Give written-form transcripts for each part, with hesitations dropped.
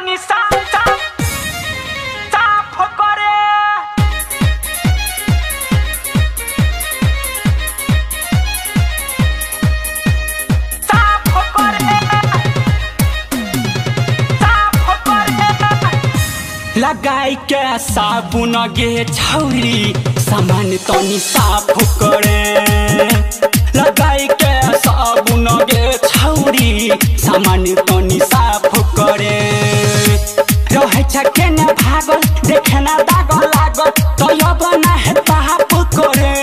तनी साफ करे लगाई के साबुन गे छौरी सामान तनी साफ करे लगाई के साबुन गे छौरी सामान तनी साफ करे रहे छके न भागल देखे ना दागल लागल तयब नाही पाप करे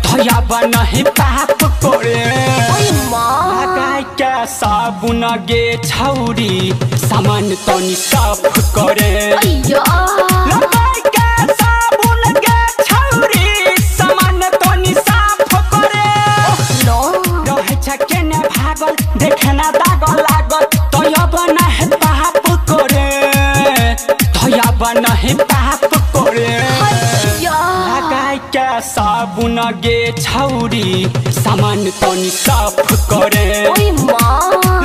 तयब नाही पाप करे लगाई के साबुन गे छौरी सामान तनी साफ करे लगाई के साबुन गे छौरी सामान तनी साफ करे रहे छके न भागल देखे ना दागल लागल तयब नाही पाप करे तयब नाही पाप करे लगाई के साबुन गे छौरी सामान तनी साफ करे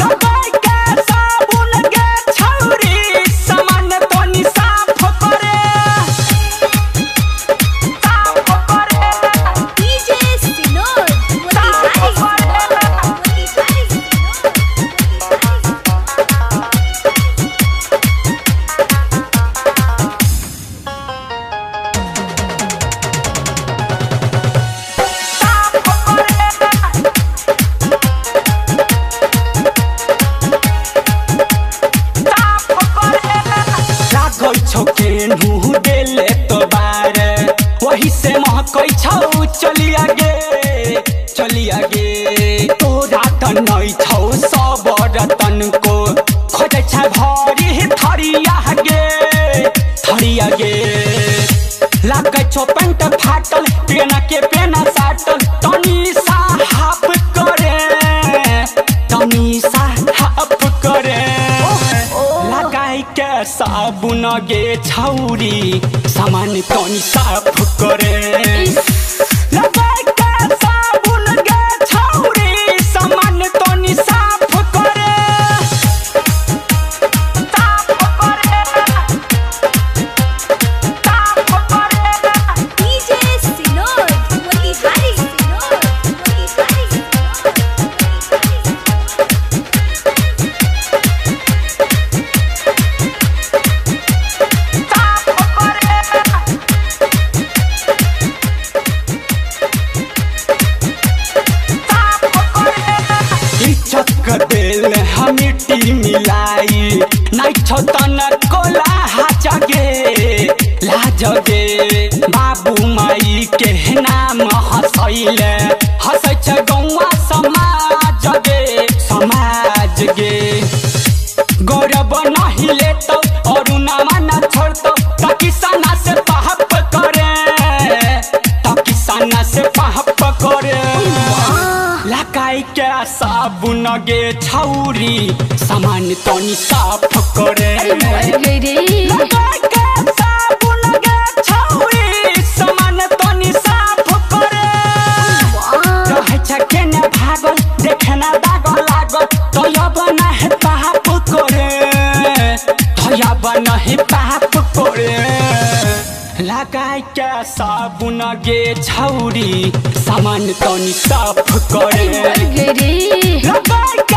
लगाई के साबुन गे छौरी सामान तनी साफ करे डीजे सिनोर वही से महकै छौ चलिया गे तोरा त नै छौ सबर तनको खोजै छ भरी थरिया गे लागै छौ पेंट फाटल पेना के पेना साटल तनी साफ करे लगाई के साबुन गे छौरी सामान तनी साफ करे लगाई के साबुन गे छौरी सामान तनी साफ करे डीजे सिनोर मोतिहारी दिल मिट्टी मिलाई नहीं छो तन कोला लाजगे बाबू माई के नाम हंसैले हंसै छ गौवा समाज गे गौरव नहीं लेतो और नामा न छोड़तो त किसाना से पाप करे लगाई के साबुन गे छौरी सामान तनी साफ करे लगाई के साबुन गे छौरी सामान तनी साफ करे रहे छके न भागल देखे ना दागल लागल तयब नाही पाप करे लगाई के साबुन गे छौरी सामान तनी साफ करे लगाई के